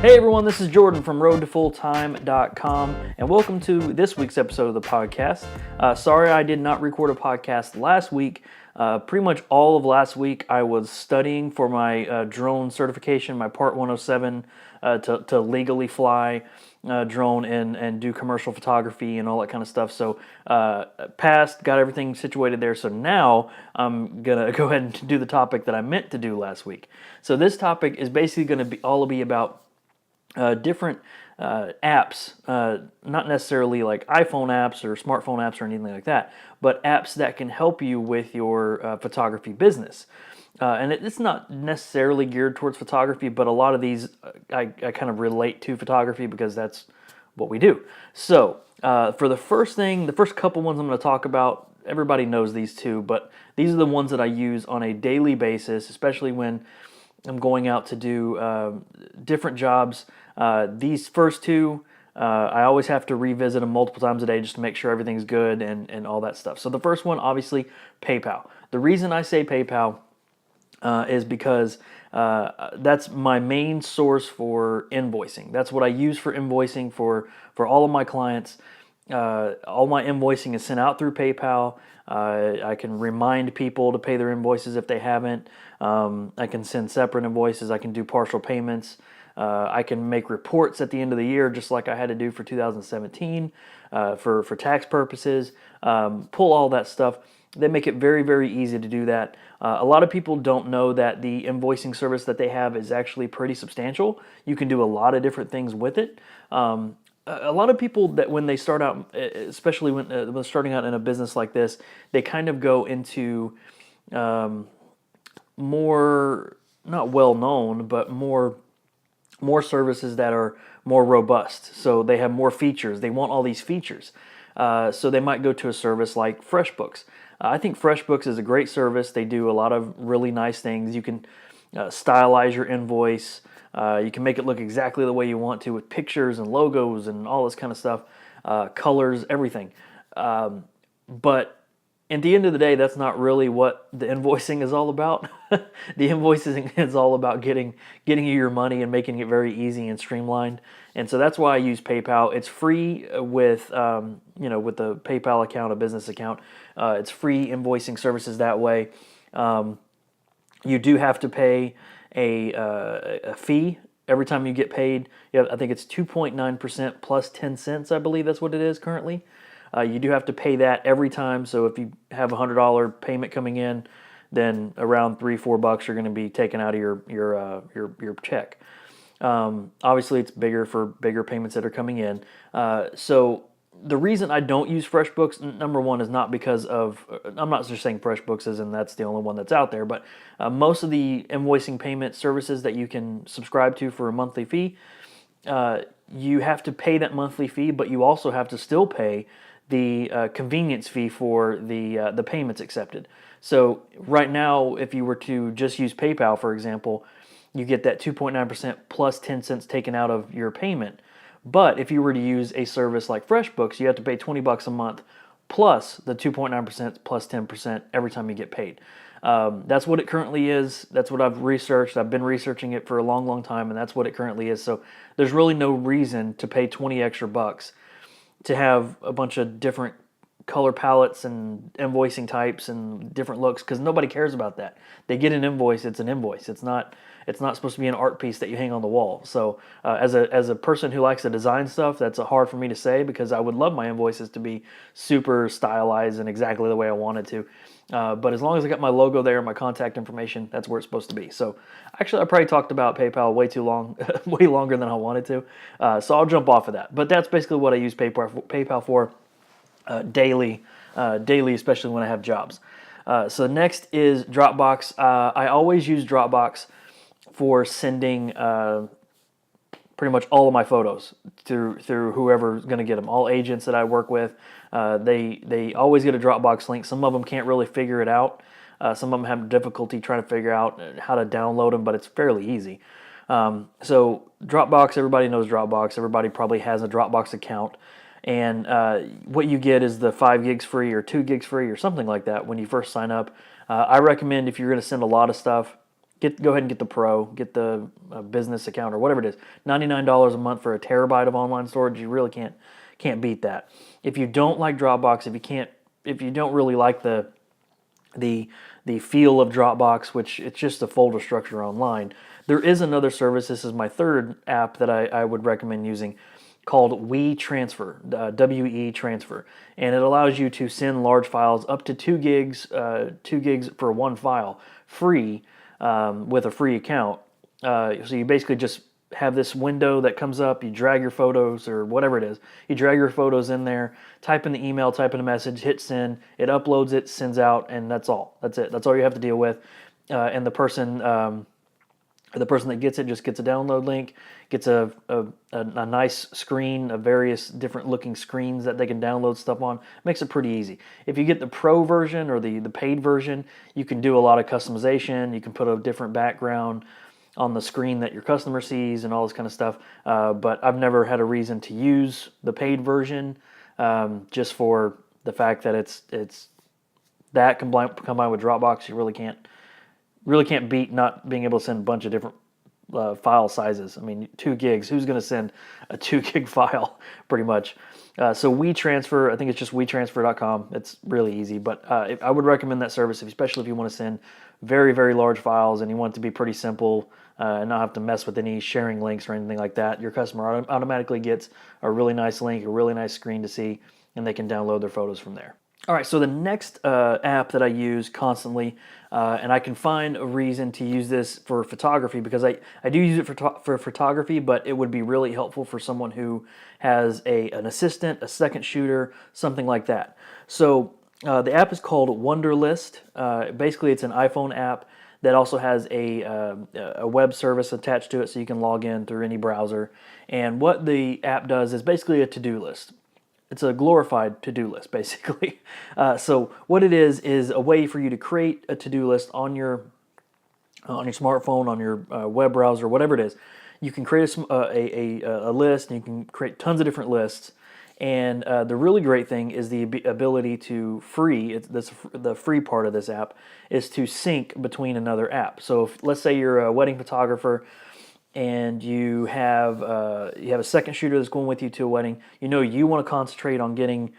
Hey everyone, this is Jordan from roadtofulltime.com, and welcome to this week's episode of the podcast. Sorry I did not record a podcast last week. Pretty much all of last week I was studying for my drone certification, my Part 107, to legally fly drone and do commercial photography and all that kind of stuff. So passed, got everything situated there. So now I'm going to go ahead and do the topic that I meant to do last week. So this topic is basically going to be about different apps, not necessarily like iPhone apps or smartphone apps or anything like that, but apps that can help you with your photography business. And it's not necessarily geared towards photography, but a lot of these I kind of relate to photography because that's what we do. So for the first couple ones I'm going to talk about, everybody knows these two, but these are the ones that I use on a daily basis, especially when I'm going out to do different jobs. These first two, I always have to revisit them multiple times a day just to make sure everything's good and all that stuff. So the first one, obviously, PayPal. The reason I say PayPal is because that's my main source for invoicing. That's what I use for invoicing for all of my clients. All my invoicing is sent out through PayPal. I can remind people to pay their invoices if they haven't. I can send separate invoices. I can do partial payments. I can make reports at the end of the year, just like I had to do for 2017 for tax purposes. Pull all that stuff. They make it very, very easy to do that. A lot of people don't know that the invoicing service that they have is actually pretty substantial. You can do a lot of different things with it. A lot of people that when they start out, especially when starting out in a business like this, they kind of go into more, not well known, but more services that are more robust. So they have more features. They want all these features. So they might go to a service like FreshBooks. I think FreshBooks is a great service. They do a lot of really nice things. You can stylize your invoice. You can make it look exactly the way you want to with pictures and logos and all this kind of stuff, colors, everything. But at the end of the day, that's not really what the invoicing is all about. The invoicing is all about getting you your money and making it very easy and streamlined. And so that's why I use PayPal. It's free with with the PayPal account, a business account. It's free invoicing services that way. You do have to pay a fee every time you get paid. I think it's 2.9% plus 10 cents. I believe that's what it is currently. You do have to pay that every time. So if you have a $100 payment coming in, then around $3-4 are going to be taken out of your check. Obviously, it's bigger for bigger payments that are coming in. So the reason I don't use FreshBooks, number one, is not because of, I'm not just saying FreshBooks is, and that's the only one that's out there, but most of the invoicing payment services that you can subscribe to for a monthly fee, you have to pay that monthly fee, but you also have to still pay the convenience fee for the payments accepted. So right now, if you were to just use PayPal, for example, you get that 2.9% plus 10 cents taken out of your payment. But if you were to use a service like FreshBooks, you have to pay $20 a month plus the 2.9% plus 10% every time you get paid. That's what it currently is. That's what I've researched. I've been researching it for a long, long time, and that's what it currently is. So there's really no reason to pay 20 extra bucks to have a bunch of different color palettes and invoicing types and different looks, because nobody cares about that. They get an invoice, it's an invoice. It's not supposed to be an art piece that you hang on the wall. So as a person who likes to design stuff, that's hard for me to say, because I would love my invoices to be super stylized and exactly the way I wanted to. But as long as I got my logo there and my contact information, that's where it's supposed to be. So actually, I probably talked about PayPal way too long, way longer than I wanted to. So I'll jump off of that. But that's basically what I use PayPal for daily, especially when I have jobs. So next is Dropbox. I always use Dropbox for sending pretty much all of my photos through whoever's going to get them. All agents that I work with, they always get a Dropbox link. Some of them can't really figure it out. Some of them have difficulty trying to figure out how to download them, but it's fairly easy. So Dropbox, everybody knows Dropbox. Everybody probably has a Dropbox account. And what you get is the 5 gigs free or 2 gigs free or something like that when you first sign up. I recommend, if you're going to send a lot of stuff, go ahead and get the Pro, get the business account or whatever it is. $99 a month for a terabyte of online storage. You really can't beat that. If you don't like Dropbox, if you don't really like the feel of Dropbox, which it's just a folder structure online, there is another service. This is my third app that I would recommend using, called WeTransfer, WE Transfer, and it allows you to send large files up to 2 gigs for one file, free, with a free account. So you basically just have this window that comes up, you drag your photos or whatever it is, you drag your photos in there, type in the email, type in a message, hit send, it uploads it, sends out, and that's all. That's it. That's all you have to deal with. And the person that gets it just gets a download link, gets a nice screen of various different looking screens that they can download stuff on. Makes it pretty easy. If you get the Pro version or the paid version, you can do a lot of customization. You can put a different background on the screen that your customer sees and all this kind of stuff. But I've never had a reason to use the paid version, just for the fact that it's that combined with Dropbox. You really can't beat not being able to send a bunch of different file sizes. I mean, 2 gigs. Who's going to send a 2 gig file? Pretty much. So WeTransfer, I think it's just WeTransfer.com. It's really easy, but I would recommend that service, especially if you want to send very, very large files and you want it to be pretty simple and not have to mess with any sharing links or anything like that. Your customer automatically gets a really nice link, a really nice screen to see, and they can download their photos from there. All right, so the next app that I use constantly, and I can find a reason to use this for photography, because I do use it for photography, but it would be really helpful for someone who has an assistant, a second shooter, something like that. So the app is called Wunderlist. Basically, it's an iPhone app that also has a web service attached to it, so you can log in through any browser. And what the app does is basically a to-do list. It's a glorified to-do list, basically. So what it is a way for you to create a to-do list on your smartphone, on your web browser, whatever it is. You can create a list, and you can create tons of different lists. And the really great thing is the ability to the free part of this app is to sync between another app. So if, let's say you're a wedding photographer, and you have a second shooter that's going with you to a wedding. You want to concentrate on getting,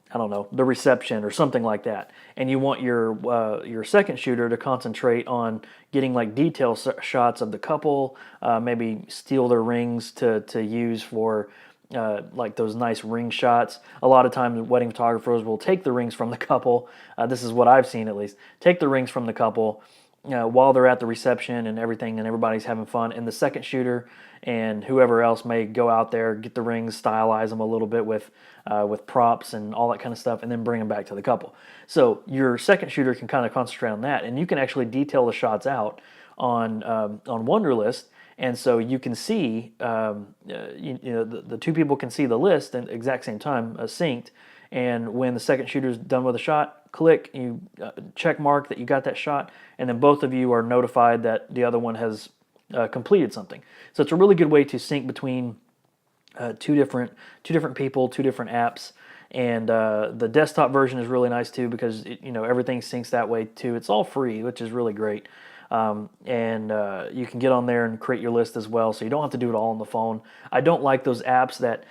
I don't know, the reception or something like that, and you want your second shooter to concentrate on getting like detail shots of the couple, maybe steal their rings to use for like those nice ring shots. A lot of times wedding photographers will take the rings from the couple. This is what I've seen, at least. Take the rings from the couple while they're at the reception and everything, and everybody's having fun. And the second shooter and whoever else may go out there, get the rings, stylize them a little bit with props and all that kind of stuff, and then bring them back to the couple. So your second shooter can kind of concentrate on that, and you can actually detail the shots out on Wunderlist. And so you can see, the two people can see the list at the exact same time, synced. And when the second shooter's done with a shot, click, you check mark that you got that shot, and then both of you are notified that the other one has completed something. So it's a really good way to sync between two different people, two different apps. And the desktop version is really nice too, because everything syncs that way too. It's all free, which is really great. And you can get on there and create your list as well, so you don't have to do it all on the phone. I don't like those apps that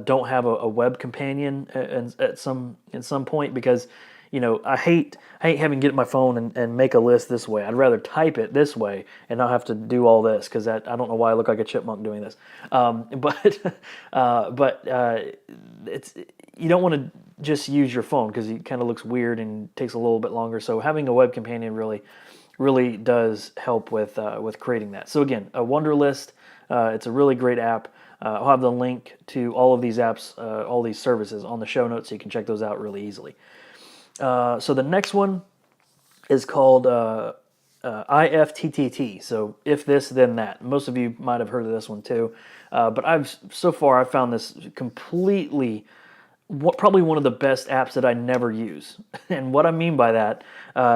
don't have a web companion in some point, because I hate having to get my phone and make a list this way. I'd rather type it this way and not have to do all this, because I don't know why I look like a chipmunk doing this. But it's, you don't want to just use your phone, because it kind of looks weird and takes a little bit longer. So having a web companion really does help with creating that. So again, a Wunderlist, it's a really great app. I'll have the link to all of these apps, all these services on the show notes, so you can check those out really easily. So the next one is called IFTTT. So if this, then that. Most of you might have heard of this one too, but I've found this completely, probably one of the best apps that I never use. And what I mean by that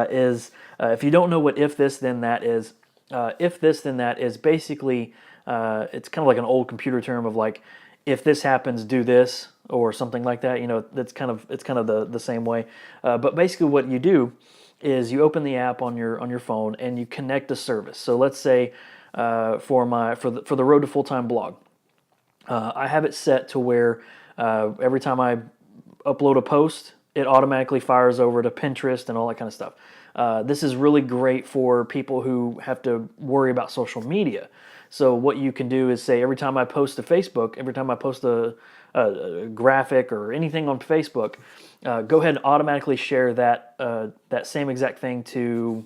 is, if you don't know what if this, then that is, if this, then that is basically, it's kind of like an old computer term of like, if this happens, do this, or something like that. It's kind of the same way. But basically what you do is you open the app on your phone and you connect a service. So let's say for the Road to Full-Time blog, I have it set to where every time I upload a post, it automatically fires over to Pinterest and all that kind of stuff. This is really great for people who have to worry about social media. So what you can do is say every time I post to Facebook, every time I post a graphic or anything on Facebook, go ahead and automatically share that same exact thing to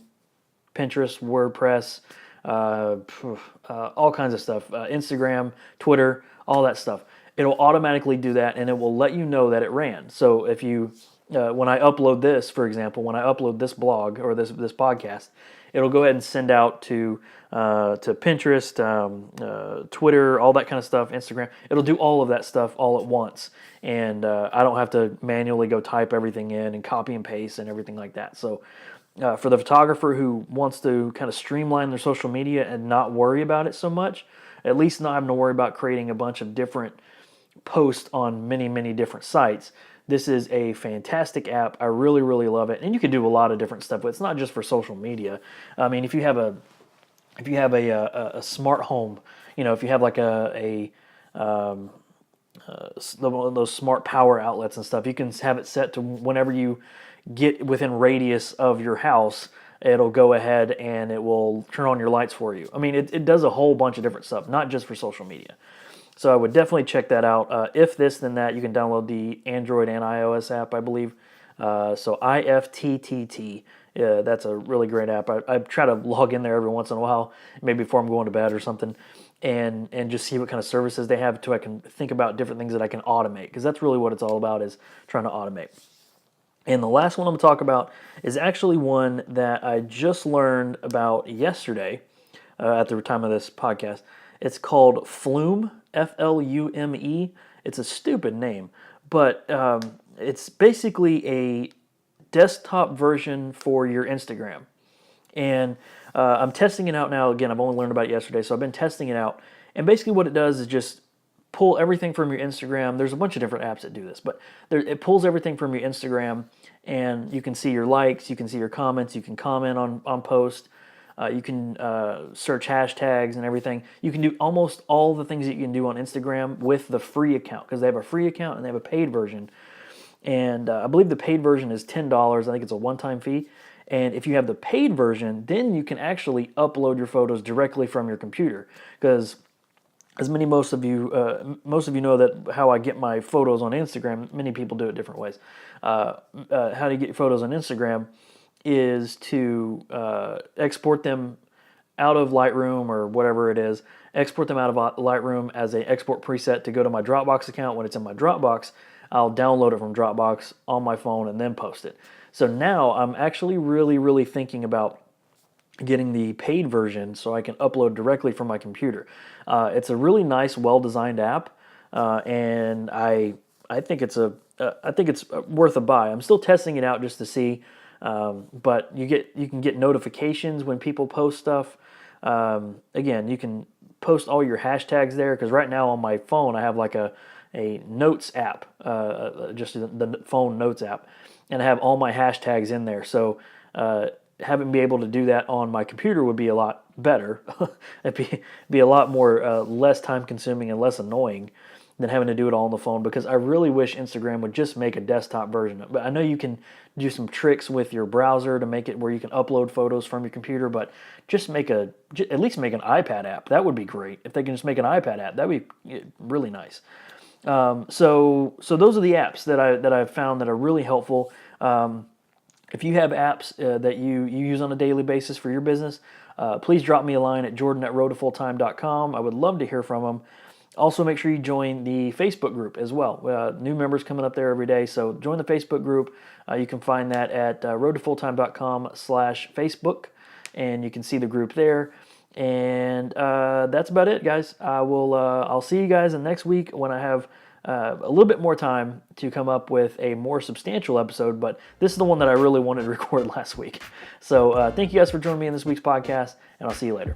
Pinterest, WordPress, all kinds of stuff, Instagram, Twitter, all that stuff. It'll automatically do that, and it will let you know that it ran. So if you, when I upload this, for example, when I upload this blog or this podcast, it'll go ahead and send out to Pinterest, Twitter, all that kind of stuff, Instagram. It'll do all of that stuff all at once, and I don't have to manually go type everything in and copy and paste and everything like that. So for the photographer who wants to kind of streamline their social media and not worry about it so much, at least not having to worry about creating a bunch of different posts on many, many different sites, this is a fantastic app. I really, really love it, and you can do a lot of different stuff. But it's not just for social media. I mean, if you have a smart home, if you have like one of those smart power outlets and stuff, you can have it set to whenever you get within radius of your house, it'll go ahead and it will turn on your lights for you. I mean, it does a whole bunch of different stuff, not just for social media. So I would definitely check that out. If this, then that, you can download the Android and iOS app, I believe. So IFTTT, that's a really great app. I try to log in there every once in a while, maybe before I'm going to bed or something, and just see what kind of services they have, so I can think about different things that I can automate, because that's really what it's all about, is trying to automate. And the last one I'm going to talk about is actually one that I just learned about yesterday at the time of this podcast. It's called Flume, Flume. It's a stupid name, but it's basically a desktop version for your Instagram. And I'm testing it out now. Again, I've only learned about it yesterday, so I've been testing it out. And basically what it does is just pull everything from your Instagram. There's a bunch of different apps that do this, but it pulls everything from your Instagram, and you can see your likes, you can see your comments, you can comment on posts, you can search hashtags and everything. You can do almost all the things that you can do on Instagram with the free account, because they have a free account and they have a paid version. And I believe the paid version is $10. I think it's a one-time fee. And if you have the paid version, then you can actually upload your photos directly from your computer, because as most of you know that how I get my photos on Instagram. Many people do it different ways. How to get your photos on Instagram is to export them out of Lightroom or whatever it is. Export them out of Lightroom as an export preset to go to my Dropbox account. When it's in my Dropbox, I'll download it from Dropbox on my phone and then post it. So now I'm actually really, really thinking about getting the paid version so I can upload directly from my computer. It's a really nice, well-designed app, and I think it's worth a buy. I'm still testing it out just to see, but you can get notifications when people post stuff. Again, you can post all your hashtags there, because right now on my phone I have like a notes app, just the phone notes app, and I have all my hashtags in there. So having be able to do that on my computer would be a lot better. It'd be a lot more less time consuming and less annoying than having to do it all on the phone, because I really wish Instagram would just make a desktop version. But I know you can do some tricks with your browser to make it where you can upload photos from your computer, but just at least make an iPad app. That would be great. If they can just make an iPad app, that would be really nice. So those are the apps that I've found that are really helpful. If you have apps that you use on a daily basis for your business, please drop me a line at jordan@roadtofulltime.com. I would love to hear from them. Also, make sure you join the Facebook group as well. New members coming up there every day, so join the Facebook group. You can find that at roadtofulltime.com/Facebook, and you can see the group there. And that's about it, guys. I'll see you guys in next week when I have a little bit more time to come up with a more substantial episode, but this is the one that I really wanted to record last week. So thank you guys for joining me in this week's podcast, and I'll see you later.